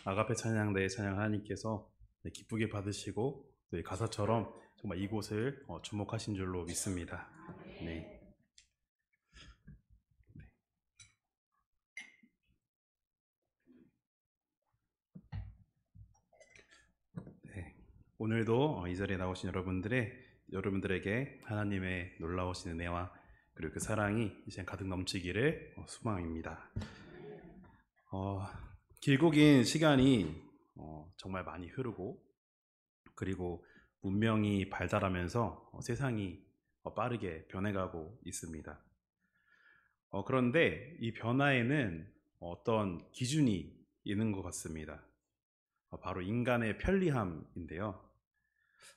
아가페 찬양대의 찬양 하나님께서 기쁘게 받으시고 또 이 가사처럼 정말 이곳을 주목하신 줄로 믿습니다. 네. 네. 오늘도 이 자리에 나오신 여러분들에게 하나님의 놀라우신 은혜와 그리고 그 사랑이 이제 가득 넘치기를 소망입니다. 길고 긴 시간이 정말 많이 흐르고 그리고 문명이 발달하면서 세상이 빠르게 변해가고 있습니다. 그런데 이 변화에는 어떤 기준이 있는 것 같습니다. 바로 인간의 편리함인데요.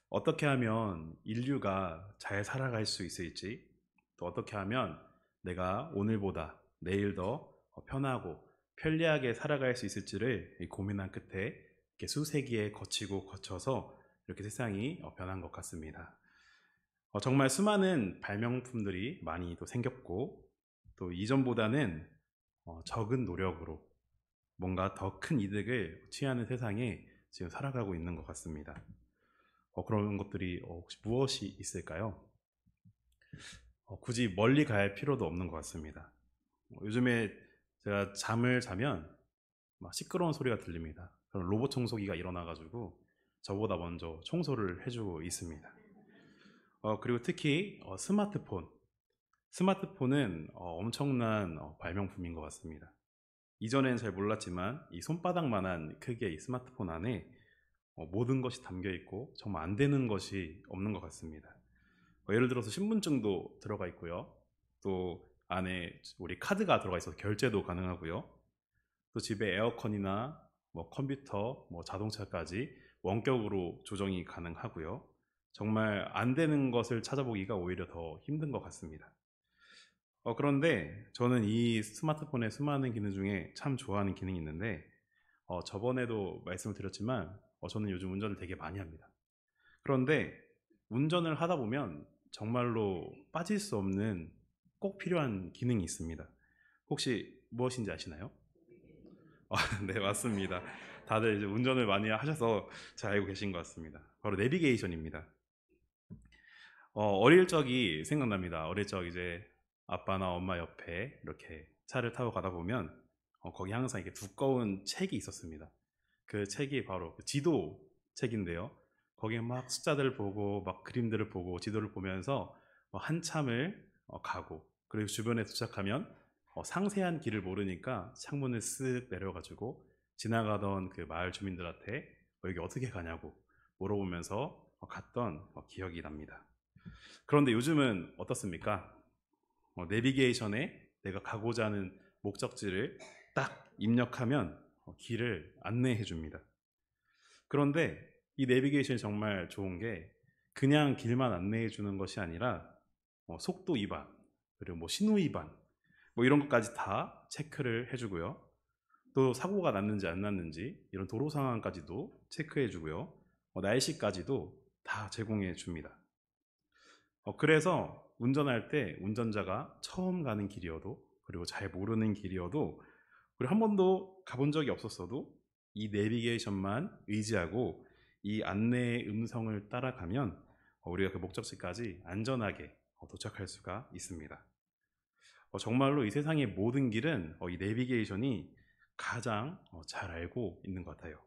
어떻게 하면 인류가 잘 살아갈 수 있을지, 또 어떻게 하면 내가 오늘보다 내일 더 편하고 편리하게 살아갈 수 있을지를 고민한 끝에 이렇게 수세기에 거쳐서 이렇게 세상이 변한 것 같습니다. 정말 수많은 발명품들이 많이 또 생겼고 또 이전보다는 적은 노력으로 뭔가 더 큰 이득을 취하는 세상에 지금 살아가고 있는 것 같습니다. 그런 것들이 혹시 무엇이 있을까요? 굳이 멀리 갈 필요도 없는 것 같습니다. 요즘에 제가 잠을 자면 막 시끄러운 소리가 들립니다. 그럼 로봇 청소기가 일어나가지고 저보다 먼저 청소를 해주고 있습니다. 그리고 특히 스마트폰은 엄청난 발명품인 것 같습니다. 이전에는 잘 몰랐지만 이 손바닥만한 크기의 이 스마트폰 안에 모든 것이 담겨 있고 정말 안 되는 것이 없는 것 같습니다. 예를 들어서 신분증도 들어가 있고요. 또 안에 우리 카드가 들어가 있어서 결제도 가능하고요. 또 집에 에어컨이나 뭐 컴퓨터, 뭐 자동차까지 원격으로 조정이 가능하고요. 정말 안 되는 것을 찾아보기가 오히려 더 힘든 것 같습니다. 그런데 저는 이 스마트폰의 수많은 기능 중에 참 좋아하는 기능이 있는데 저번에도 말씀을 드렸지만 저는 요즘 운전을 되게 많이 합니다. 그런데 운전을 하다 보면 정말로 빠질 수 없는 꼭 필요한 기능이 있습니다. 혹시 무엇인지 아시나요? 네, 맞습니다. 다들 이제 운전을 많이 하셔서 잘 알고 계신 것 같습니다. 바로 내비게이션입니다. 어릴 적이 생각납니다. 어릴 적 이제 아빠나 엄마 옆에 이렇게 차를 타고 가다 보면 거기 항상 이렇게 두꺼운 책이 있었습니다. 그 책이 바로 그 지도 책인데요. 거기에 막 숫자들을 보고 막 그림들을 보고 지도를 보면서 한참을 가고 그리고 주변에 도착하면 상세한 길을 모르니까 창문을 쓱 내려가지고 지나가던 그 마을 주민들한테 여기 어떻게 가냐고 물어보면서 갔던 기억이 납니다. 그런데 요즘은 어떻습니까? 내비게이션에 내가 가고자 하는 목적지를 딱 입력하면 길을 안내해 줍니다. 그런데 이 내비게이션이 정말 좋은 게 그냥 길만 안내해 주는 것이 아니라 속도 위반, 그리고 뭐 신호 위반, 뭐 이런 것까지 다 체크를 해주고요. 또 사고가 났는지 안 났는지 이런 도로 상황까지도 체크해 주고요. 날씨까지도 다 제공해 줍니다. 그래서 운전할 때 운전자가 처음 가는 길이어도 그리고 잘 모르는 길이어도 그리고 한 번도 가본 적이 없었어도 이 내비게이션만 의지하고 이 안내의 음성을 따라가면 우리가 그 목적지까지 안전하게 도착할 수가 있습니다. 정말로 이 세상의 모든 길은 이 내비게이션이 가장 잘 알고 있는 것 같아요.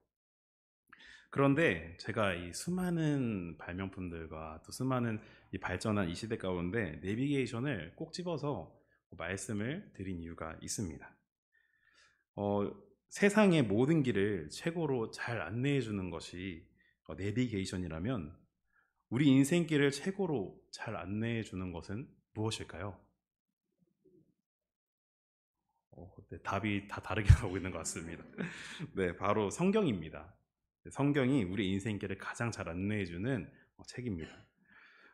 그런데 제가 이 수많은 발명품들과 또 수많은 이 발전한 이 시대 가운데 내비게이션을 꼭 집어서 말씀을 드린 이유가 있습니다. 세상의 모든 길을 최고로 잘 안내해 주는 것이 내비게이션이라면 우리 인생길을 최고로 잘 안내해 주는 것은 무엇일까요? 네, 답이 다 다르게 나오고 있는 것 같습니다. 네, 바로 성경입니다. 성경이 우리 인생길을 가장 잘 안내해주는 책입니다.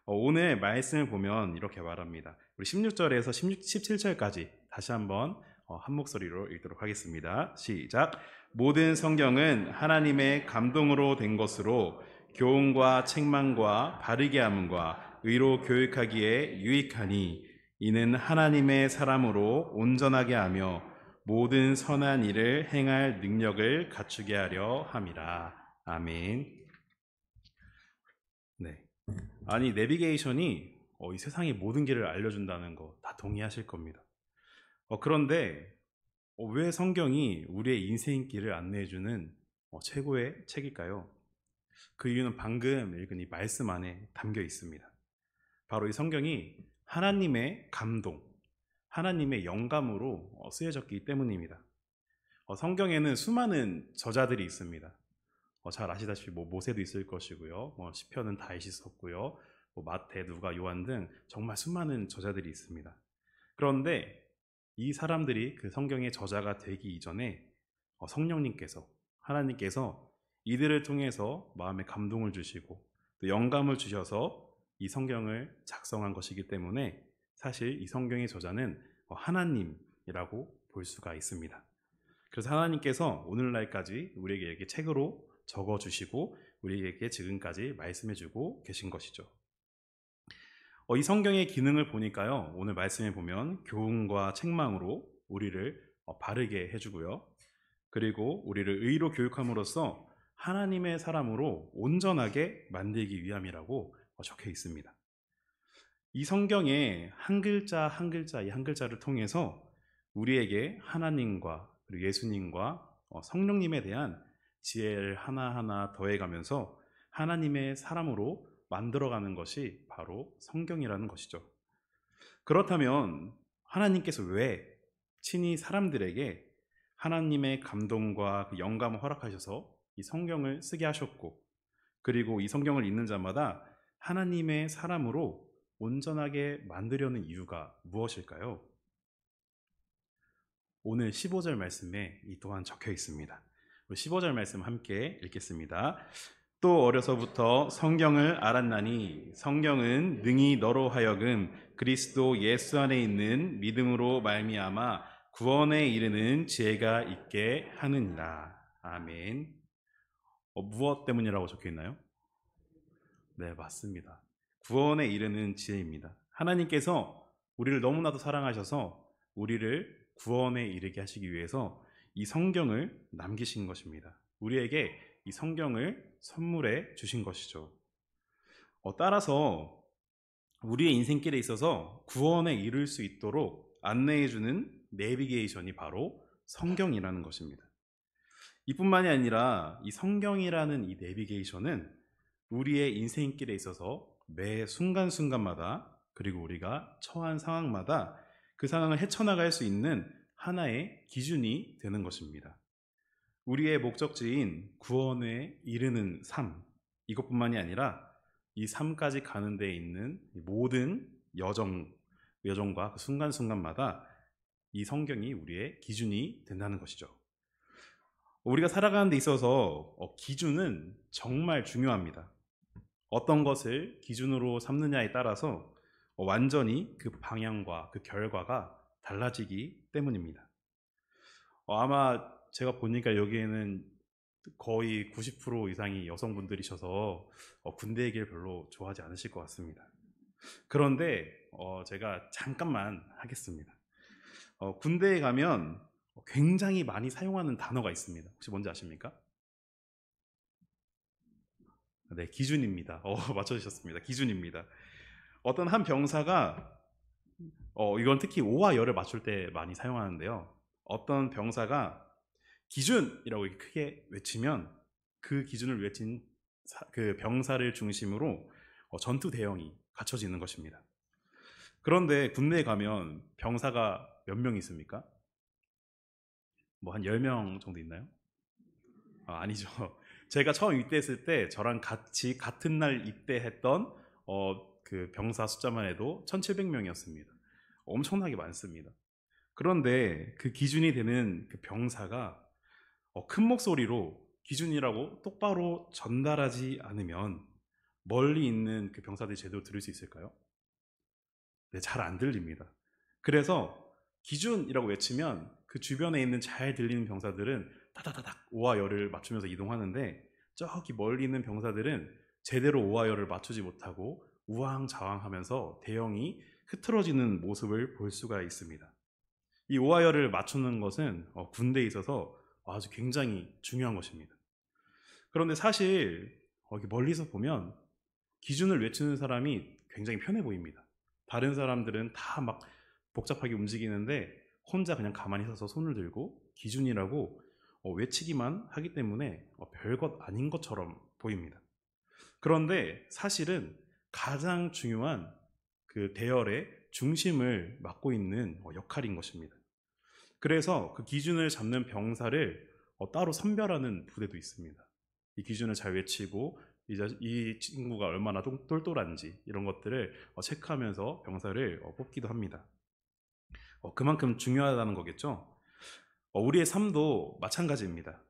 오늘 말씀을 보면 이렇게 말합니다. 우리 16절에서 17절까지 다시 한번 한 목소리로 읽도록 하겠습니다. 시작. 모든 성경은 하나님의 감동으로 된 것으로 교훈과 책망과 바르게 함과 의로 교육하기에 유익하니 이는 하나님의 사람으로 온전하게 하며 모든 선한 일을 행할 능력을 갖추게 하려 함이라. 아멘. 네. 아니, 내비게이션이 이 세상의 모든 길을 알려준다는 거 다 동의하실 겁니다. 그런데 왜 성경이 우리의 인생길을 안내해주는 최고의 책일까요? 그 이유는 방금 읽은 이 말씀 안에 담겨 있습니다. 바로 이 성경이 하나님의 감동, 하나님의 영감으로 쓰여졌기 때문입니다. 성경에는 수많은 저자들이 있습니다. 잘 아시다시피 모세도 있을 것이고요. 시편은 다윗이 썼고요. 마태, 누가, 요한 등 정말 수많은 저자들이 있습니다. 그런데 이 사람들이 그 성경의 저자가 되기 이전에 성령님께서, 하나님께서 이들을 통해서 마음에 감동을 주시고 또 영감을 주셔서 이 성경을 작성한 것이기 때문에 사실 이 성경의 저자는 하나님이라고 볼 수가 있습니다. 그래서 하나님께서 오늘날까지 우리에게 이렇게 책으로 적어주시고 우리에게 지금까지 말씀해주고 계신 것이죠. 이 성경의 기능을 보니까요, 오늘 말씀에 보면 교훈과 책망으로 우리를 바르게 해주고요, 그리고 우리를 의로 교육함으로써 하나님의 사람으로 온전하게 만들기 위함이라고 적혀 있습니다. 이 성경의 한 글자 한 글자, 이 한 글자를 통해서 우리에게 하나님과 그리고 예수님과 성령님에 대한 지혜를 하나하나 더해가면서 하나님의 사람으로 만들어가는 것이 바로 성경이라는 것이죠. 그렇다면 하나님께서 왜 친히 사람들에게 하나님의 감동과 그 영감을 허락하셔서 이 성경을 쓰게 하셨고, 그리고 이 성경을 읽는 자마다 하나님의 사람으로 온전하게 만들려는 이유가 무엇일까요? 오늘 15절 말씀에 이 또한 적혀 있습니다. 15절 말씀 함께 읽겠습니다. 또 어려서부터 성경을 알았나니 성경은 능히 너로 하여금 그리스도 예수 안에 있는 믿음으로 말미암아 구원에 이르는 지혜가 있게 하느니라. 아멘. 무엇 때문이라고 적혀 있나요? 네, 맞습니다. 구원에 이르는 지혜입니다. 하나님께서 우리를 너무나도 사랑하셔서 우리를 구원에 이르게 하시기 위해서 이 성경을 남기신 것입니다. 우리에게 이 성경을 선물해 주신 것이죠. 따라서 우리의 인생길에 있어서 구원에 이를 수 있도록 안내해 주는 내비게이션이 바로 성경이라는 것입니다. 이뿐만이 아니라 이 성경이라는 이 내비게이션은 우리의 인생길에 있어서 매 순간순간마다, 그리고 우리가 처한 상황마다 그 상황을 헤쳐나갈 수 있는 하나의 기준이 되는 것입니다. 우리의 목적지인 구원에 이르는 삶, 이것뿐만이 아니라 이 삶까지 가는 데 있는 모든 여정과 그 순간순간마다 이 성경이 우리의 기준이 된다는 것이죠. 우리가 살아가는 데 있어서 기준은 정말 중요합니다. 어떤 것을 기준으로 삼느냐에 따라서 완전히 그 방향과 그 결과가 달라지기 때문입니다. 아마 제가 보니까 여기에는 거의 90% 이상이 여성분들이셔서 군대 얘기를 별로 좋아하지 않으실 것 같습니다. 그런데 제가 잠깐만 하겠습니다. 군대에 가면 굉장히 많이 사용하는 단어가 있습니다. 혹시 뭔지 아십니까? 네, 기준입니다. 맞춰주셨습니다. 기준입니다. 어떤 한 병사가 이건 특히 오와 열을 맞출 때 많이 사용하는데요. 어떤 병사가 기준이라고 이렇게 크게 외치면 그 기준을 외친 그 병사를 중심으로 전투 대형이 갖춰지는 것입니다. 그런데 군대에 가면 병사가 몇 명 있습니까? 뭐 한 10명 정도 있나요? 아니죠. 제가 처음 입대했을 때 저랑 같이 같은 날 입대했던 그 병사 숫자만 해도 1700명이었습니다. 엄청나게 많습니다. 그런데 그 기준이 되는 그 병사가 큰 목소리로 기준이라고 똑바로 전달하지 않으면 멀리 있는 그 병사들이 제대로 들을 수 있을까요? 네, 잘 안 들립니다. 그래서 기준이라고 외치면 그 주변에 있는 잘 들리는 병사들은 타다다닥 오와 열을 맞추면서 이동하는데, 저기 멀리 있는 병사들은 제대로 오와 열을 맞추지 못하고 우왕좌왕하면서 대형이 흐트러지는 모습을 볼 수가 있습니다. 이 오하이어를 맞추는 것은 군대에 있어서 아주 굉장히 중요한 것입니다. 그런데 사실 이렇게 멀리서 보면 기준을 외치는 사람이 굉장히 편해 보입니다. 다른 사람들은 다 막 복잡하게 움직이는데 혼자 그냥 가만히 서서 손을 들고 기준이라고 외치기만 하기 때문에 별것 아닌 것처럼 보입니다. 그런데 사실은 가장 중요한 그 대열의 중심을 맡고 있는 역할인 것입니다. 그래서 그 기준을 잡는 병사를 따로 선별하는 부대도 있습니다. 이 기준을 잘 외치고 이 친구가 얼마나 똘똘한지 이런 것들을 체크하면서 병사를 뽑기도 합니다. 그만큼 중요하다는 거겠죠. 우리의 삶도 마찬가지입니다.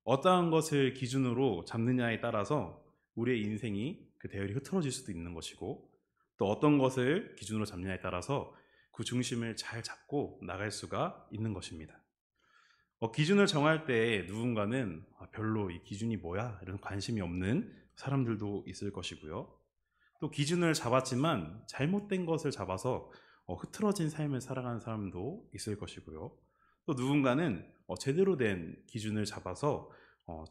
어떠한 것을 기준으로 잡느냐에 따라서 우리의 인생이 그 대열이 흐트러질 수도 있는 것이고, 또 어떤 것을 기준으로 잡느냐에 따라서 그 중심을 잘 잡고 나갈 수가 있는 것입니다. 기준을 정할 때 누군가는 별로 이 기준이 뭐야? 이런 관심이 없는 사람들도 있을 것이고요. 또 기준을 잡았지만 잘못된 것을 잡아서 흐트러진 삶을 살아가는 사람도 있을 것이고요. 또 누군가는 제대로 된 기준을 잡아서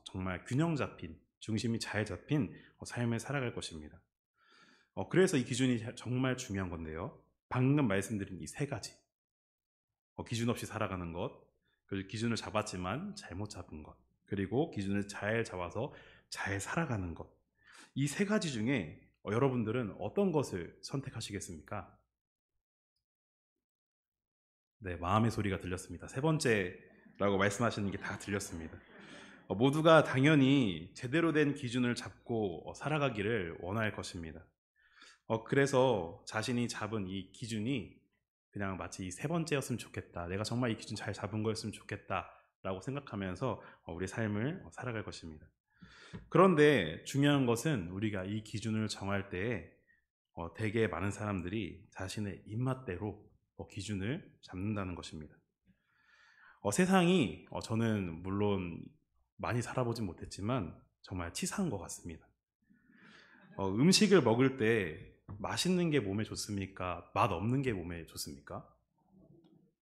정말 균형 잡힌, 중심이 잘 잡힌 삶을 살아갈 것입니다. 그래서 이 기준이 정말 중요한 건데요. 방금 말씀드린 이 세 가지, 기준 없이 살아가는 것, 그리고 기준을 잡았지만 잘못 잡은 것, 그리고 기준을 잘 잡아서 잘 살아가는 것, 이 세 가지 중에 여러분들은 어떤 것을 선택하시겠습니까? 네, 마음의 소리가 들렸습니다. 세 번째라고 말씀하시는 게 다 들렸습니다. 모두가 당연히 제대로 된 기준을 잡고 살아가기를 원할 것입니다. 그래서 자신이 잡은 이 기준이 그냥 마치 이 세 번째였으면 좋겠다, 내가 정말 이 기준 잘 잡은 거였으면 좋겠다 라고 생각하면서 우리의 삶을 살아갈 것입니다. 그런데 중요한 것은 우리가 이 기준을 정할 때에 되게 많은 사람들이 자신의 입맛대로 기준을 잡는다는 것입니다. 세상이 저는 물론 많이 살아보진 못했지만 정말 치사한 것 같습니다. 음식을 먹을 때 맛있는 게 몸에 좋습니까? 맛없는 게 몸에 좋습니까?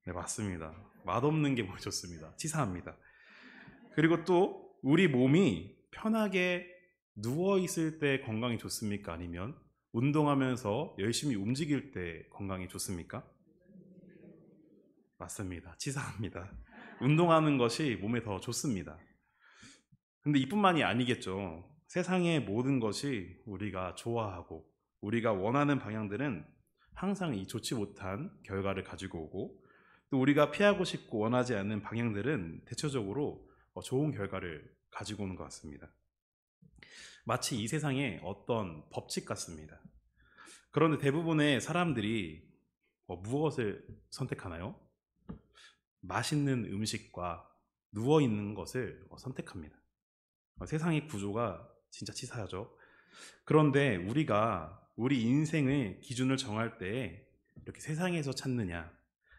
네, 맞습니다. 맛없는 게 몸에 좋습니다. 치사합니다. 그리고 또 우리 몸이 편하게 누워있을 때 건강이 좋습니까? 아니면 운동하면서 열심히 움직일 때 건강이 좋습니까? 맞습니다. 치사합니다. 운동하는 것이 몸에 더 좋습니다. 근데 이뿐만이 아니겠죠. 세상의 모든 것이 우리가 좋아하고 우리가 원하는 방향들은 항상 이 좋지 못한 결과를 가지고 오고, 또 우리가 피하고 싶고 원하지 않는 방향들은 대체적으로 좋은 결과를 가지고 오는 것 같습니다. 마치 이 세상의 어떤 법칙 같습니다. 그런데 대부분의 사람들이 무엇을 선택하나요? 맛있는 음식과 누워있는 것을 선택합니다. 세상의 구조가 진짜 치사하죠. 그런데 우리가 우리 인생의 기준을 정할 때 이렇게 세상에서 찾느냐,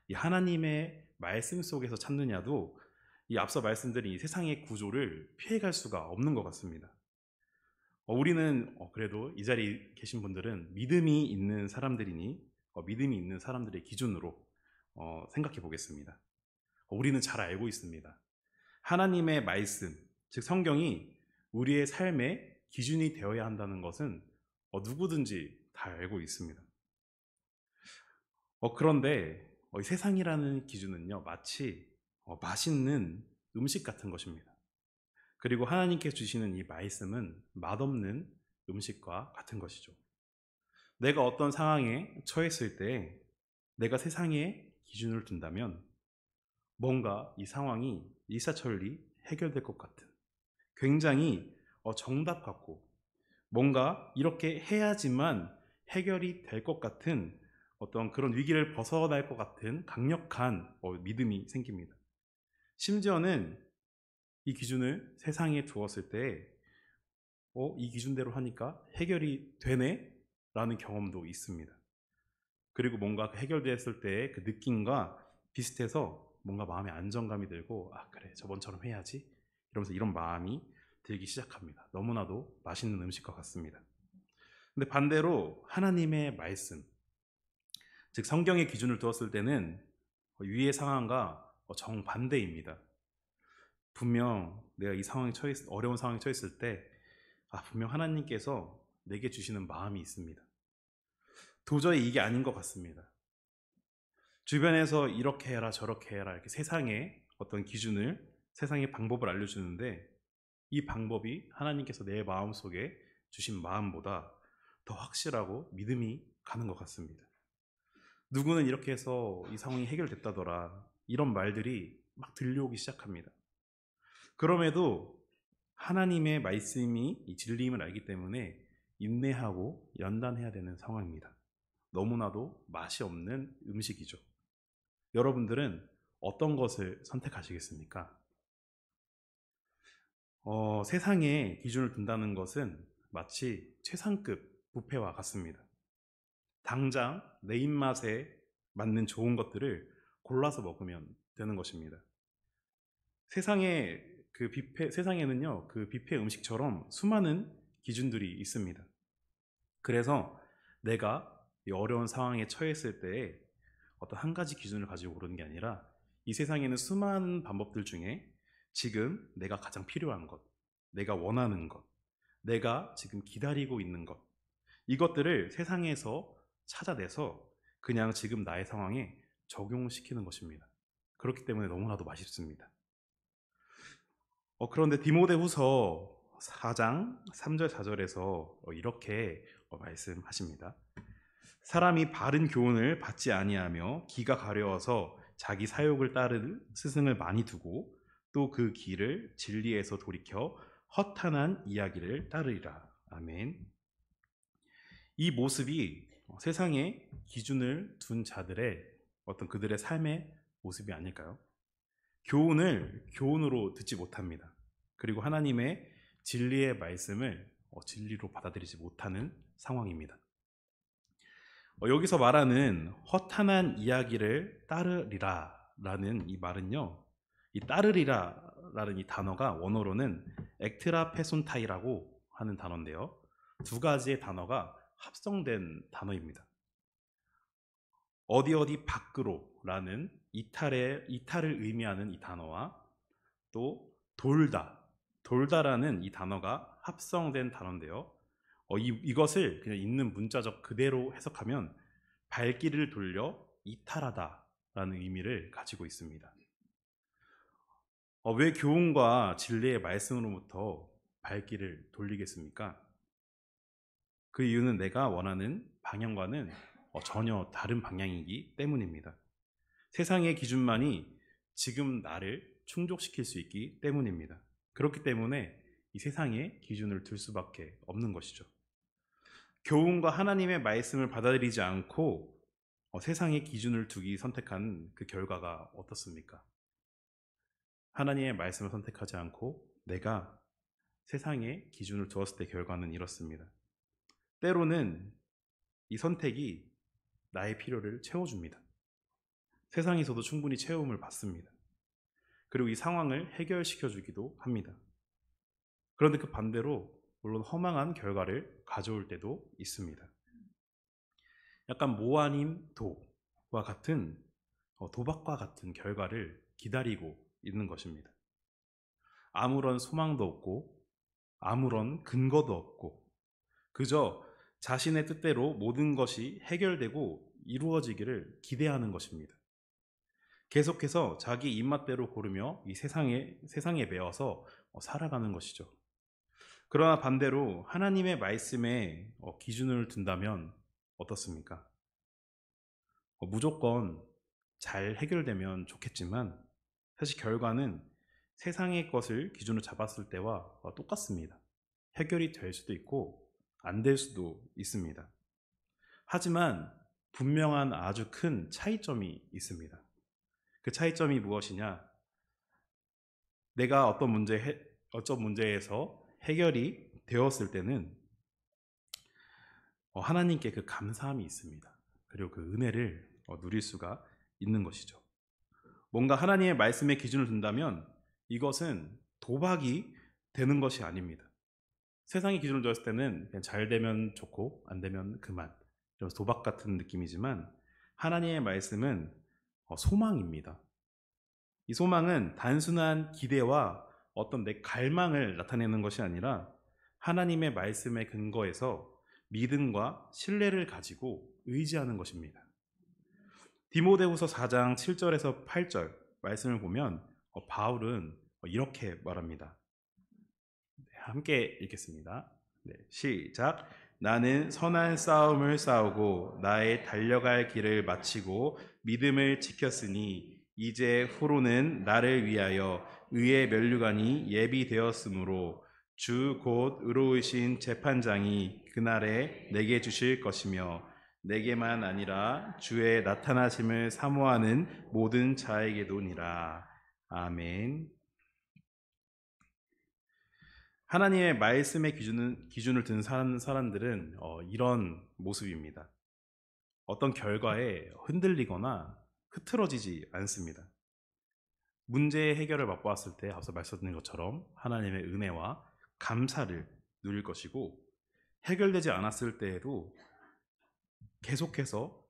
이 하나님의 말씀 속에서 찾느냐도 이 앞서 말씀드린 이 세상의 구조를 피해갈 수가 없는 것 같습니다. 우리는 그래도 이 자리에 계신 분들은 믿음이 있는 사람들이니 믿음이 있는 사람들의 기준으로 생각해 보겠습니다. 우리는 잘 알고 있습니다. 하나님의 말씀, 즉 성경이 우리의 삶의 기준이 되어야 한다는 것은 누구든지 다 알고 있습니다. 그런데 세상이라는 기준은요, 마치 맛있는 음식 같은 것입니다. 그리고 하나님께서 주시는 이 말씀은 맛없는 음식과 같은 것이죠. 내가 어떤 상황에 처했을 때 내가 세상에 기준을 둔다면 뭔가 이 상황이 일사천리 해결될 것 같은, 굉장히 정답 같고 뭔가 이렇게 해야지만 해결이 될 것 같은 어떤 그런 위기를 벗어날 것 같은 강력한 믿음이 생깁니다. 심지어는 이 기준을 세상에 두었을 때 이 기준대로 하니까 해결이 되네? 라는 경험도 있습니다. 그리고 뭔가 해결됐을 때의 그 느낌과 비슷해서 뭔가 마음에 안정감이 들고, 그래, 저번처럼 해야지 이러면서 이런 마음이 들기 시작합니다. 너무나도 맛있는 음식과 같습니다. 근데 반대로 하나님의 말씀, 즉 성경의 기준을 두었을 때는 위의 상황과 정반대입니다. 분명 내가 이 상황에 어려운 상황에 처했을 때, 분명 하나님께서 내게 주시는 마음이 있습니다. 도저히 이게 아닌 것 같습니다. 주변에서 이렇게 해라 저렇게 해라 이렇게 세상의 어떤 기준을, 세상의 방법을 알려주는데, 이 방법이 하나님께서 내 마음속에 주신 마음보다 더 확실하고 믿음이 가는 것 같습니다. 누구는 이렇게 해서 이 상황이 해결됐다더라, 이런 말들이 막 들려오기 시작합니다. 그럼에도 하나님의 말씀이 이 진리임을 알기 때문에 인내하고 연단해야 되는 상황입니다. 너무나도 맛이 없는 음식이죠. 여러분들은 어떤 것을 선택하시겠습니까? 세상에 기준을 둔다는 것은 마치 최상급 뷔페와 같습니다. 당장 내 입맛에 맞는 좋은 것들을 골라서 먹으면 되는 것입니다. 세상에는요, 그 뷔페 음식처럼 수많은 기준들이 있습니다. 그래서 내가 이 어려운 상황에 처했을 때 어떤 한 가지 기준을 가지고 고르는 게 아니라, 이 세상에는 수많은 방법들 중에 지금 내가 가장 필요한 것, 내가 원하는 것, 내가 지금 기다리고 있는 것, 이것들을 세상에서 찾아내서 그냥 지금 나의 상황에 적용시키는 것입니다. 그렇기 때문에 너무나도 맛있습니다. 그런데 디모데후서 4장 3절 4절에서 이렇게 말씀하십니다. 사람이 바른 교훈을 받지 아니하며 기가 가려워서 자기 사욕을 따르는 스승을 많이 두고 또 그 길을 진리에서 돌이켜 허탄한 이야기를 따르리라. 아멘. 이 모습이 세상에 기준을 둔 자들의 어떤 그들의 삶의 모습이 아닐까요? 교훈을 교훈으로 듣지 못합니다. 그리고 하나님의 진리의 말씀을 진리로 받아들이지 못하는 상황입니다. 여기서 말하는 허탄한 이야기를 따르리라 라는 이 말은요, 이 따르리라 라는 이 단어가 원어로는 엑트라페손타이라고 하는 단어인데요, 두 가지의 단어가 합성된 단어입니다. 어디 밖으로 라는 이탈을 의미하는 이 단어와 또 돌다라는 이 단어가 합성된 단어인데요, 이것을 그냥 있는 문자적 그대로 해석하면 발길을 돌려 이탈하다 라는 의미를 가지고 있습니다. 왜 교훈과 진리의 말씀으로부터 발길을 돌리겠습니까? 그 이유는 내가 원하는 방향과는 전혀 다른 방향이기 때문입니다. 세상의 기준만이 지금 나를 충족시킬 수 있기 때문입니다. 그렇기 때문에 이 세상의 기준을 둘 수밖에 없는 것이죠. 교훈과 하나님의 말씀을 받아들이지 않고 세상의 기준을 두기 선택한 그 결과가 어떻습니까? 하나님의 말씀을 선택하지 않고 내가 세상의 기준을 두었을 때 결과는 이렇습니다. 때로는 이 선택이 나의 필요를 채워줍니다. 세상에서도 충분히 채움을 받습니다. 그리고 이 상황을 해결시켜주기도 합니다. 그런데 그 반대로 물론 허망한 결과를 가져올 때도 있습니다. 약간 모 아닌 도와 같은 도박과 같은 결과를 기다리고 있는 것입니다. 아무런 소망도 없고 아무런 근거도 없고 그저 자신의 뜻대로 모든 것이 해결되고 이루어지기를 기대하는 것입니다. 계속해서 자기 입맛대로 고르며 이 세상에 매어서 살아가는 것이죠. 그러나 반대로 하나님의 말씀에 기준을 둔다면 어떻습니까? 무조건 잘 해결되면 좋겠지만 사실 결과는 세상의 것을 기준으로 잡았을 때와 똑같습니다. 해결이 될 수도 있고 안 될 수도 있습니다. 하지만 분명한 아주 큰 차이점이 있습니다. 그 차이점이 무엇이냐? 내가 어떤 문제에서 해결이 되었을 때는 하나님께 그 감사함이 있습니다. 그리고 그 은혜를 누릴 수가 있는 것이죠. 뭔가 하나님의 말씀에 기준을 둔다면 이것은 도박이 되는 것이 아닙니다. 세상의 기준을 두었을 때는 그냥 잘 되면 좋고 안 되면 그만, 이런 도박 같은 느낌이지만 하나님의 말씀은 소망입니다. 이 소망은 단순한 기대와 어떤 내 갈망을 나타내는 것이 아니라 하나님의 말씀에 근거해서 믿음과 신뢰를 가지고 의지하는 것입니다. 디모데후서 4장 7절에서 8절 말씀을 보면 바울은 이렇게 말합니다. 함께 읽겠습니다. 네, 시작. 나는 선한 싸움을 싸우고 나의 달려갈 길을 마치고 믿음을 지켰으니 이제 후로는 나를 위하여 의의 면류관이 예비되었으므로 주 곧 의로우신 재판장이 그날에 내게 주실 것이며 내게만 아니라 주의 나타나심을 사모하는 모든 자에게도니라. 아멘. 하나님의 말씀의 기준을 든 사람들은 이런 모습입니다. 어떤 결과에 흔들리거나 흐트러지지 않습니다. 문제의 해결을 맛보았을 때 앞서 말씀드린 것처럼 하나님의 은혜와 감사를 누릴 것이고, 해결되지 않았을 때에도 계속해서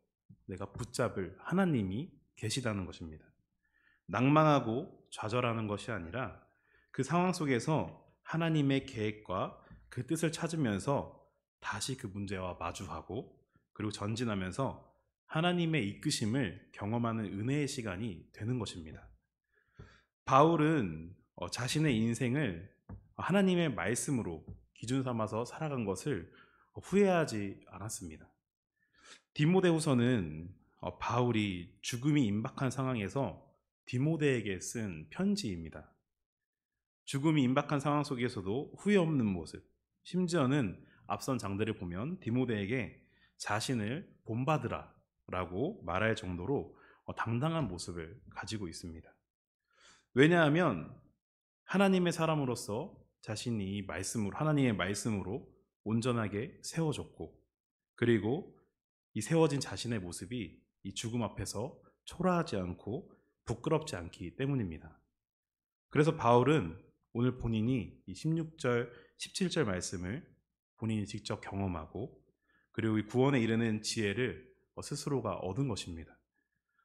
내가 붙잡을 하나님이 계시다는 것입니다. 낭망하고 좌절하는 것이 아니라 그 상황 속에서 하나님의 계획과 그 뜻을 찾으면서 다시 그 문제와 마주하고, 그리고 전진하면서 하나님의 이끄심을 경험하는 은혜의 시간이 되는 것입니다. 바울은 자신의 인생을 하나님의 말씀으로 기준 삼아서 살아간 것을 후회하지 않았습니다. 디모데후서는 바울이 죽음이 임박한 상황에서 디모데에게 쓴 편지입니다. 죽음이 임박한 상황 속에서도 후회 없는 모습, 심지어는 앞선 장들을 보면 디모데에게 자신을 본받으라 라고 말할 정도로 당당한 모습을 가지고 있습니다. 왜냐하면 하나님의 사람으로서 자신이 하나님의 말씀으로 온전하게 세워졌고, 그리고 이 세워진 자신의 모습이 이 죽음 앞에서 초라하지 않고 부끄럽지 않기 때문입니다. 그래서 바울은 오늘 본인이 이 16절, 17절 말씀을 본인이 직접 경험하고, 그리고 이 구원에 이르는 지혜를 스스로가 얻은 것입니다.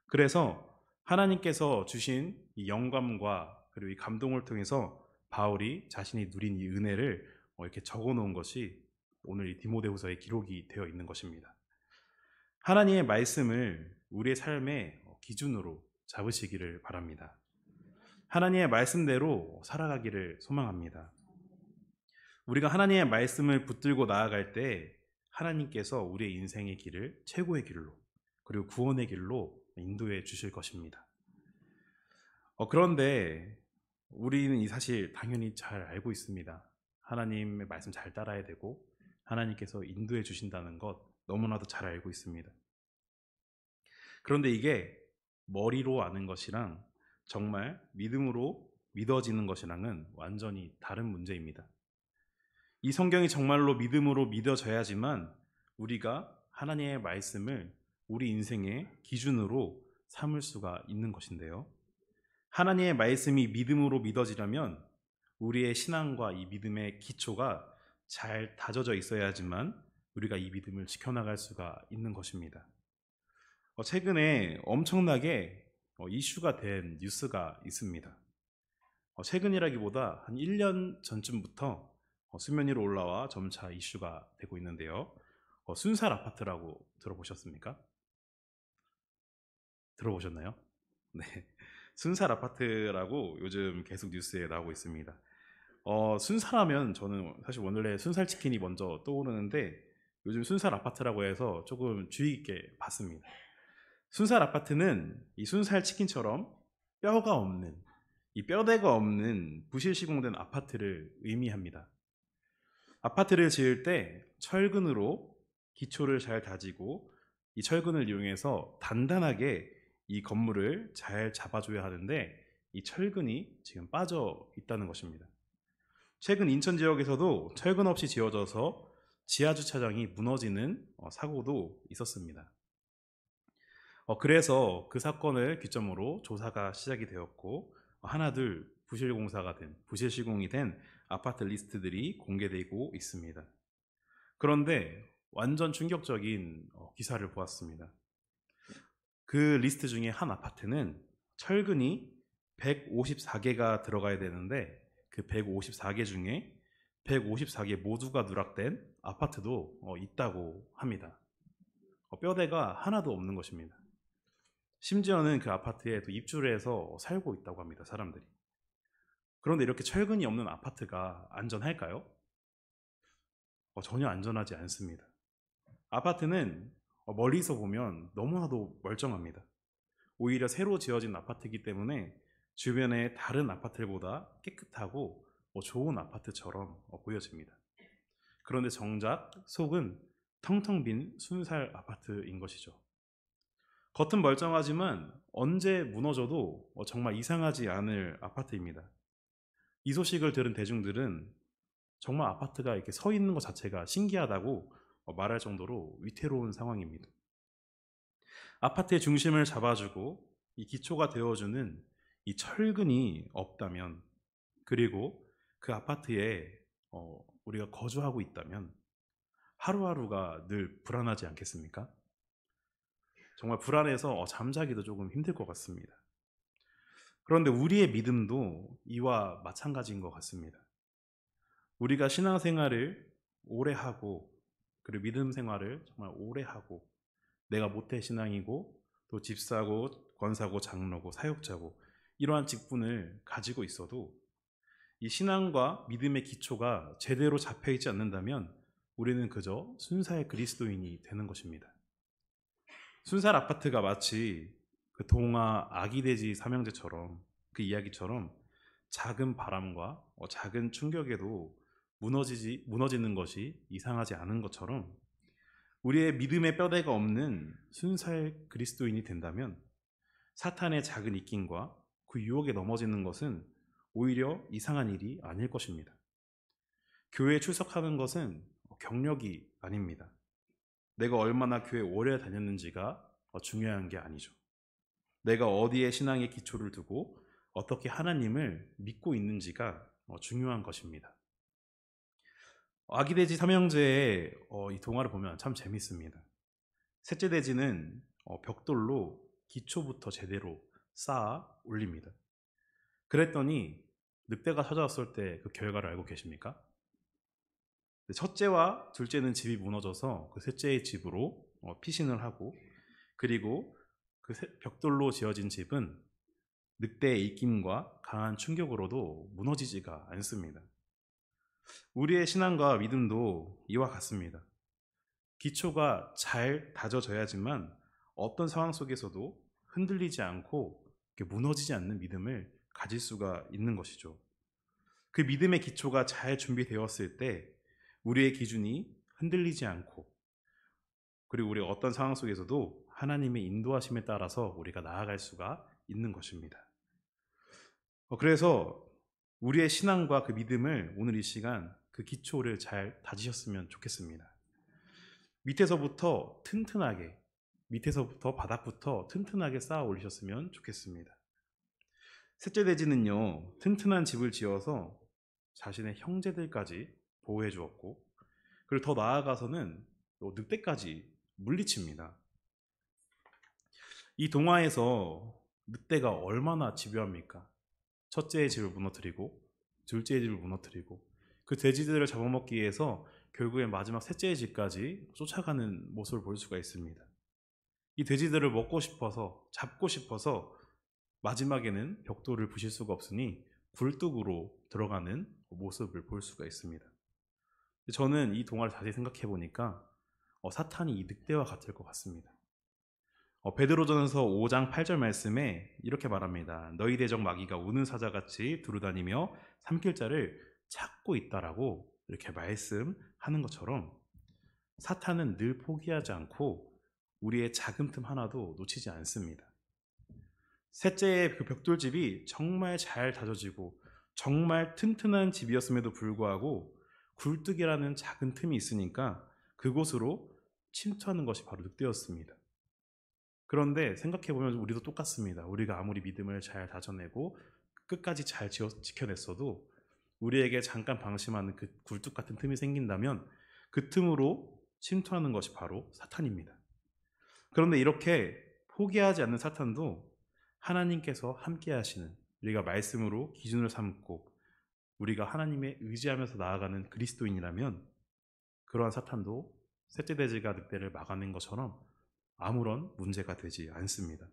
그래서 하나님께서 주신 이 영감과 그리고 이 감동을 통해서 바울이 자신이 누린 이 은혜를 이렇게 적어 놓은 것이 오늘 이 디모데후서의 기록이 되어 있는 것입니다. 하나님의 말씀을 우리의 삶의 기준으로 잡으시기를 바랍니다. 하나님의 말씀대로 살아가기를 소망합니다. 우리가 하나님의 말씀을 붙들고 나아갈 때 하나님께서 우리의 인생의 길을 최고의 길로, 그리고 구원의 길로 인도해 주실 것입니다. 그런데 우리는 사실 당연히 잘 알고 있습니다. 하나님의 말씀 잘 따라야 되고 하나님께서 인도해 주신다는 것 너무나도 잘 알고 있습니다. 그런데 이게 머리로 아는 것이랑 정말 믿음으로 믿어지는 것이랑은 완전히 다른 문제입니다. 이 성경이 정말로 믿음으로 믿어져야지만 우리가 하나님의 말씀을 우리 인생의 기준으로 삼을 수가 있는 것인데요. 하나님의 말씀이 믿음으로 믿어지려면 우리의 신앙과 이 믿음의 기초가 잘 다져져 있어야지만 우리가 이 믿음을 지켜나갈 수가 있는 것입니다. 최근에 엄청나게 이슈가 된 뉴스가 있습니다. 최근이라기보다 한 1년 전쯤부터 수면 위로 올라와 점차 이슈가 되고 있는데요. 순살 아파트라고 들어보셨습니까? 들어보셨나요? 네. 순살 아파트라고 요즘 계속 뉴스에 나오고 있습니다. 순살하면 저는 사실 원래 순살 치킨이 먼저 떠오르는데 요즘 순살 아파트라고 해서 조금 주의 깊게 봤습니다. 순살 아파트는 이 순살 치킨처럼 뼈가 없는, 이 뼈대가 없는 부실 시공된 아파트를 의미합니다. 아파트를 지을 때 철근으로 기초를 잘 다지고 이 철근을 이용해서 단단하게 이 건물을 잘 잡아줘야 하는데 이 철근이 지금 빠져 있다는 것입니다. 최근 인천 지역에서도 철근 없이 지어져서 지하주차장이 무너지는 사고도 있었습니다. 그래서 그 사건을 기점으로 조사가 시작이 되었고 하나둘 부실 시공이 된 아파트 리스트들이 공개되고 있습니다. 그런데 완전 충격적인 기사를 보았습니다. 그 리스트 중에 한 아파트는 철근이 154개가 들어가야 되는데 그 154개 중에 154개 모두가 누락된 아파트도 있다고 합니다. 뼈대가 하나도 없는 것입니다. 심지어는 그 아파트에 또 입주를 해서 살고 있다고 합니다, 사람들이. 그런데 이렇게 철근이 없는 아파트가 안전할까요? 전혀 안전하지 않습니다. 아파트는 멀리서 보면 너무나도 멀쩡합니다. 오히려 새로 지어진 아파트이기 때문에 주변의 다른 아파트들보다 깨끗하고 좋은 아파트처럼 보여집니다. 그런데 정작 속은 텅텅 빈 순살 아파트인 것이죠. 겉은 멀쩡하지만 언제 무너져도 정말 이상하지 않을 아파트입니다. 이 소식을 들은 대중들은 정말 아파트가 이렇게 서 있는 것 자체가 신기하다고 말할 정도로 위태로운 상황입니다. 아파트의 중심을 잡아주고 이 기초가 되어주는 이 철근이 없다면, 그리고 그 아파트에 우리가 거주하고 있다면 하루하루가 늘 불안하지 않겠습니까? 정말 불안해서 잠자기도 조금 힘들 것 같습니다. 그런데 우리의 믿음도 이와 마찬가지인 것 같습니다. 우리가 신앙생활을 오래 하고, 그리고 믿음 생활을 정말 오래 하고, 내가 모태신앙이고 또 집사고 권사고 장로고 사역자고 이러한 직분을 가지고 있어도 이 신앙과 믿음의 기초가 제대로 잡혀있지 않는다면 우리는 그저 순살 그리스도인이 되는 것입니다. 순살 아파트가 마치 그 동화 아기돼지 삼형제처럼, 그 이야기처럼 작은 바람과 작은 충격에도 무너지는 것이 이상하지 않은 것처럼 우리의 믿음의 뼈대가 없는 순살 그리스도인이 된다면 사탄의 작은 입김과 그 유혹에 넘어지는 것은 오히려 이상한 일이 아닐 것입니다. 교회에 출석하는 것은 경력이 아닙니다. 내가 얼마나 교회 오래 다녔는지가 중요한 게 아니죠. 내가 어디에 신앙의 기초를 두고 어떻게 하나님을 믿고 있는지가 중요한 것입니다. 아기돼지 삼형제의 이 동화를 보면 참 재밌습니다. 셋째 돼지는 벽돌로 기초부터 제대로 쌓아 올립니다. 그랬더니 늑대가 찾아왔을 때 그 결과를 알고 계십니까? 첫째와 둘째는 집이 무너져서 그 셋째의 집으로 피신을 하고, 그리고 그 벽돌로 지어진 집은 늑대의 입김과 강한 충격으로도 무너지지가 않습니다. 우리의 신앙과 믿음도 이와 같습니다. 기초가 잘 다져져야지만 어떤 상황 속에서도 흔들리지 않고 무너지지 않는 믿음을 가질 수가 있는 것이죠. 그 믿음의 기초가 잘 준비되었을 때 우리의 기준이 흔들리지 않고, 그리고 우리 어떤 상황 속에서도 하나님의 인도하심에 따라서 우리가 나아갈 수가 있는 것입니다. 그래서 우리의 신앙과 그 믿음을 오늘 이 시간 그 기초를 잘 다지셨으면 좋겠습니다. 밑에서부터 튼튼하게, 밑에서부터 바닥부터 튼튼하게 쌓아 올리셨으면 좋겠습니다. 셋째 돼지는요, 튼튼한 집을 지어서 자신의 형제들까지 보호해 주었고, 그리고 더 나아가서는 늑대까지 물리칩니다. 이 동화에서 늑대가 얼마나 집요합니까? 첫째의 집을 무너뜨리고 둘째의 집을 무너뜨리고 그 돼지들을 잡아먹기 위해서 결국에 마지막 셋째의 집까지 쫓아가는 모습을 볼 수가 있습니다. 이 돼지들을 먹고 싶어서, 잡고 싶어서 마지막에는 벽돌을 부실 수가 없으니 굴뚝으로 들어가는 모습을 볼 수가 있습니다. 저는 이 동화를 다시 생각해 보니까 사탄이 이 늑대와 같을 것 같습니다. 베드로전서 5장 8절 말씀에 이렇게 말합니다. 너희 대적 마귀가 우는 사자같이 두루다니며 삼킬 자를 찾고 있다라고 이렇게 말씀하는 것처럼 사탄은 늘 포기하지 않고 우리의 작은 틈 하나도 놓치지 않습니다. 셋째의 그 벽돌집이 정말 잘 다져지고 정말 튼튼한 집이었음에도 불구하고 굴뚝이라는 작은 틈이 있으니까 그곳으로 침투하는 것이 바로 늑대였습니다. 그런데 생각해보면 우리도 똑같습니다. 우리가 아무리 믿음을 잘 다져내고 끝까지 잘 지켜냈어도 우리에게 잠깐 방심하는 그 굴뚝 같은 틈이 생긴다면 그 틈으로 침투하는 것이 바로 사탄입니다. 그런데 이렇게 포기하지 않는 사탄도 하나님께서 함께 하시는, 우리가 말씀으로 기준을 삼고 우리가 하나님에 의지하면서 나아가는 그리스도인이라면 그러한 사탄도 셋째 돼지가 늑대를 막아낸 것처럼 아무런 문제가 되지 않습니다.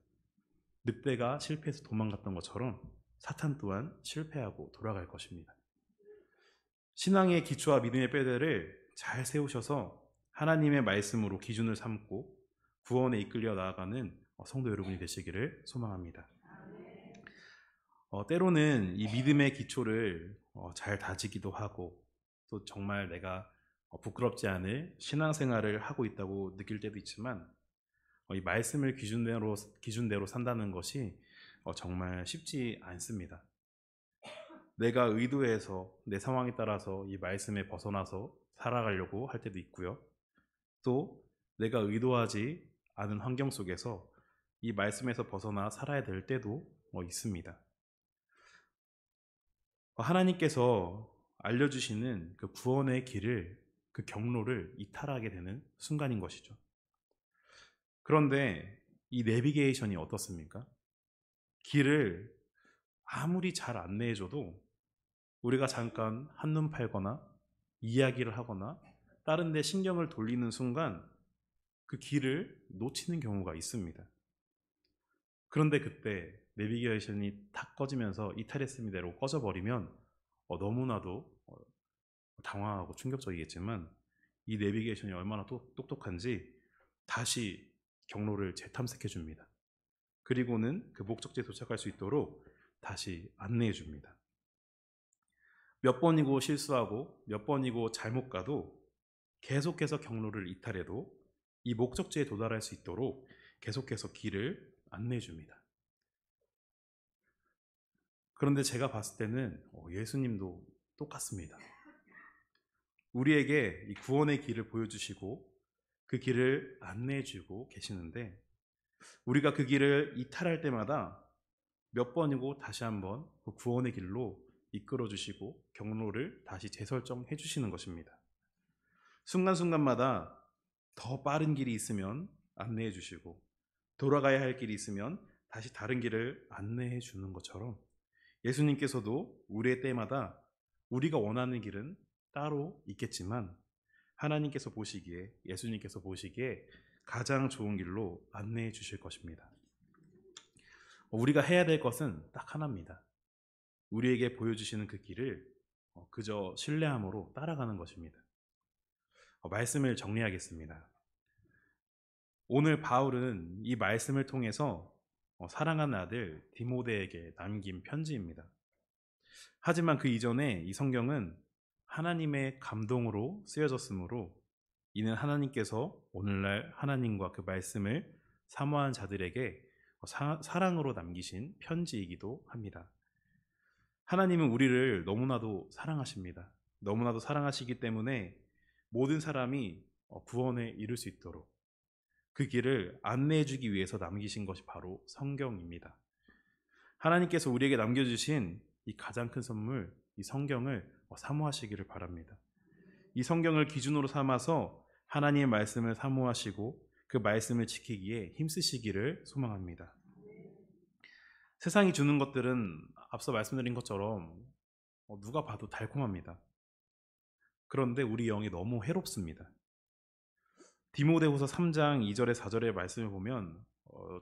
늑대가 실패해서 도망갔던 것처럼 사탄 또한 실패하고 돌아갈 것입니다. 신앙의 기초와 믿음의 뼈대를 잘 세우셔서 하나님의 말씀으로 기준을 삼고 구원에 이끌려 나아가는 성도 여러분이 되시기를 소망합니다. 때로는 이 믿음의 기초를 잘 다지기도 하고 또 정말 내가 부끄럽지 않을 신앙생활을 하고 있다고 느낄 때도 있지만 이 말씀을 기준대로 산다는 것이 정말 쉽지 않습니다. 내가 의도해서 내 상황에 따라서 이 말씀에 벗어나서 살아가려고 할 때도 있고요. 또 내가 의도하지 않은 환경 속에서 이 말씀에서 벗어나 살아야 될 때도 있습니다. 하나님께서 알려주시는 그 구원의 길을, 그 경로를 이탈하게 되는 순간인 것이죠. 그런데 이 내비게이션이 어떻습니까? 길을 아무리 잘 안내해줘도 우리가 잠깐 한눈 팔거나 이야기를 하거나 다른 데 신경을 돌리는 순간 그 길을 놓치는 경우가 있습니다. 그런데 그때 내비게이션이 탁 꺼지면서 이탈했습니다로 꺼져버리면 너무나도 당황하고 충격적이겠지만 이 내비게이션이 얼마나 똑똑한지 다시 경로를 재탐색해 줍니다. 그리고는 그 목적지에 도착할 수 있도록 다시 안내해 줍니다. 몇 번이고 실수하고 몇 번이고 잘못 가도 계속해서 경로를 이탈해도 이 목적지에 도달할 수 있도록 계속해서 길을 안내해 줍니다. 그런데 제가 봤을 때는 예수님도 똑같습니다. 우리에게 이 구원의 길을 보여주시고 그 길을 안내해 주고 계시는데 우리가 그 길을 이탈할 때마다 몇 번이고 다시 한번 그 구원의 길로 이끌어 주시고 경로를 다시 재설정해 주시는 것입니다. 순간순간마다 더 빠른 길이 있으면 안내해 주시고 돌아가야 할 길이 있으면 다시 다른 길을 안내해 주는 것처럼 예수님께서도 우리의 때마다 우리가 원하는 길은 따로 있겠지만 하나님께서 보시기에, 예수님께서 보시기에 가장 좋은 길로 안내해 주실 것입니다. 우리가 해야 될 것은 딱 하나입니다. 우리에게 보여주시는 그 길을 그저 신뢰함으로 따라가는 것입니다. 말씀을 정리하겠습니다. 오늘 바울은 이 말씀을 통해서 사랑하는 아들 디모데에게 남긴 편지입니다. 하지만 그 이전에 이 성경은 하나님의 감동으로 쓰여졌으므로 이는 하나님께서 오늘날 하나님과 그 말씀을 사모한 자들에게 사랑으로 남기신 편지이기도 합니다. 하나님은 우리를 너무나도 사랑하십니다. 너무나도 사랑하시기 때문에 모든 사람이 구원에 이를 수 있도록 그 길을 안내해 주기 위해서 남기신 것이 바로 성경입니다. 하나님께서 우리에게 남겨주신 이 가장 큰 선물, 이 성경을 사모하시기를 바랍니다. 이 성경을 기준으로 삼아서 하나님의 말씀을 사모하시고 그 말씀을 지키기에 힘쓰시기를 소망합니다. 세상이 주는 것들은 앞서 말씀드린 것처럼 누가 봐도 달콤합니다. 그런데 우리 영이 너무 해롭습니다. 디모데후서 3장 2절에 4절의 말씀을 보면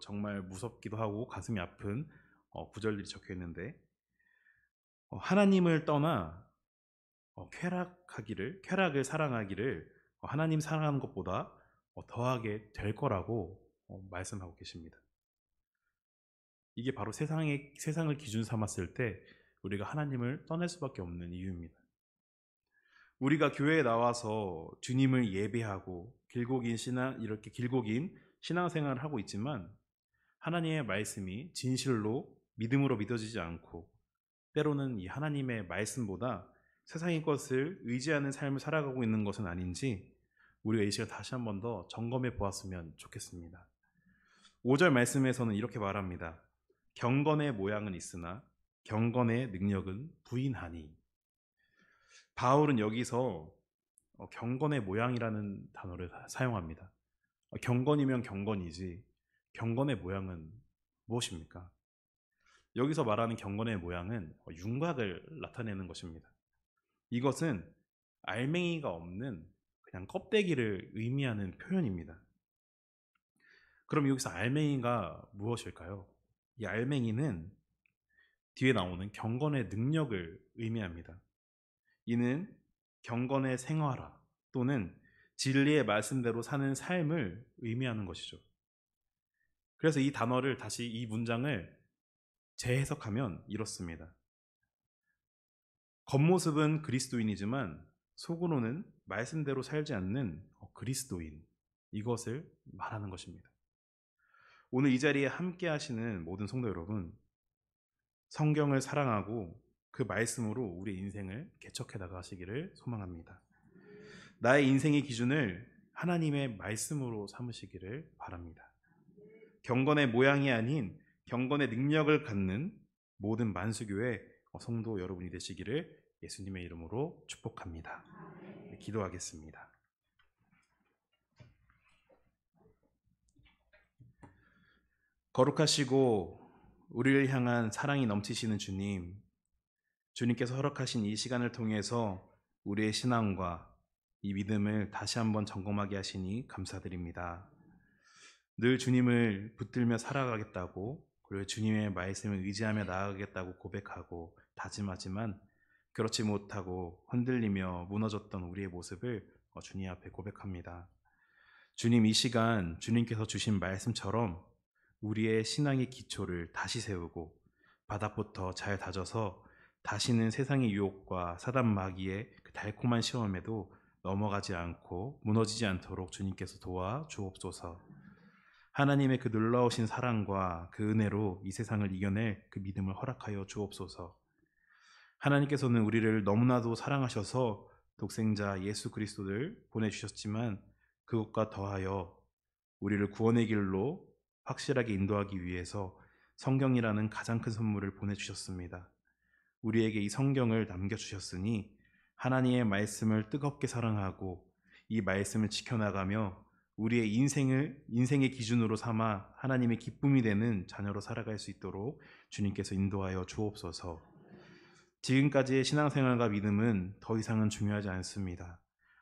정말 무섭기도 하고 가슴이 아픈 구절들이 적혀 있는데 하나님을 떠나 쾌락을 사랑하기를 하나님 사랑하는 것보다 더하게 될 거라고 말씀하고 계십니다. 이게 바로 세상을 기준 삼았을 때 우리가 하나님을 떠날 수밖에 없는 이유입니다. 우리가 교회에 나와서 주님을 예배하고 이렇게 길고 긴 신앙생활을 하고 있지만 하나님의 말씀이 진실로 믿음으로 믿어지지 않고 때로는 이 하나님의 말씀보다 세상의 것을 의지하는 삶을 살아가고 있는 것은 아닌지 우리가 이 시간 다시 한 번 더 점검해 보았으면 좋겠습니다. 5절 말씀에서는 이렇게 말합니다. 경건의 모양은 있으나 경건의 능력은 부인하니. 바울은 여기서 경건의 모양이라는 단어를 사용합니다. 경건이면 경건이지 경건의 모양은 무엇입니까? 여기서 말하는 경건의 모양은 윤곽을 나타내는 것입니다. 이것은 알맹이가 없는 그냥 껍데기를 의미하는 표현입니다. 그럼 여기서 알맹이가 무엇일까요? 이 알맹이는 뒤에 나오는 경건의 능력을 의미합니다. 이는 경건의 생활화 또는 진리의 말씀대로 사는 삶을 의미하는 것이죠. 그래서 이 단어를 다시 이 문장을 재해석하면 이렇습니다. 겉모습은 그리스도인이지만 속으로는 말씀대로 살지 않는 그리스도인, 이것을 말하는 것입니다. 오늘 이 자리에 함께 하시는 모든 성도 여러분, 성경을 사랑하고 그 말씀으로 우리 인생을 개척해 나가시기를 소망합니다. 나의 인생의 기준을 하나님의 말씀으로 삼으시기를 바랍니다. 경건의 모양이 아닌 경건의 능력을 갖는 모든 만수교회 성도 여러분이 되시기를 예수님의 이름으로 축복합니다. 기도하겠습니다. 거룩하시고 우리를 향한 사랑이 넘치시는 주님, 주님께서 허락하신 이 시간을 통해서 우리의 신앙과 이 믿음을 다시 한번 점검하게 하시니 감사드립니다. 늘 주님을 붙들며 살아가겠다고, 그리고 주님의 말씀을 의지하며 나아가겠다고 고백하고 다짐하지만 그렇지 못하고 흔들리며 무너졌던 우리의 모습을 주님 앞에 고백합니다. 주님, 이 시간 주님께서 주신 말씀처럼 우리의 신앙의 기초를 다시 세우고 바닥부터 잘 다져서 다시는 세상의 유혹과 사단 마귀의 그 달콤한 시험에도 넘어가지 않고 무너지지 않도록 주님께서 도와 주옵소서. 하나님의 그 놀라우신 사랑과 그 은혜로 이 세상을 이겨낼 그 믿음을 허락하여 주옵소서. 하나님께서는 우리를 너무나도 사랑하셔서 독생자 예수 그리스도를 보내주셨지만 그것과 더하여 우리를 구원의 길로 확실하게 인도하기 위해서 성경이라는 가장 큰 선물을 보내주셨습니다. 우리에게 이 성경을 남겨주셨으니 하나님의 말씀을 뜨겁게 사랑하고 이 말씀을 지켜나가며 우리의 인생의 기준으로 삼아 하나님의 기쁨이 되는 자녀로 살아갈 수 있도록 주님께서 인도하여 주옵소서. 지금까지의 신앙생활과 믿음은 더 이상은 중요하지 않습니다.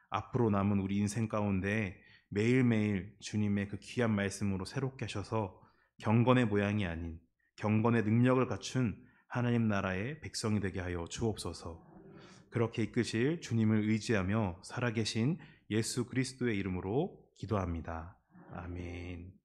앞으로 남은 우리 인생 가운데 매일매일 주님의 그 귀한 말씀으로 새롭게 하셔서 경건의 모양이 아닌 경건의 능력을 갖춘 하나님 나라의 백성이 되게 하여 주옵소서. 그렇게 이끄실 주님을 의지하며 살아계신 예수 그리스도의 이름으로 기도합니다. 아멘.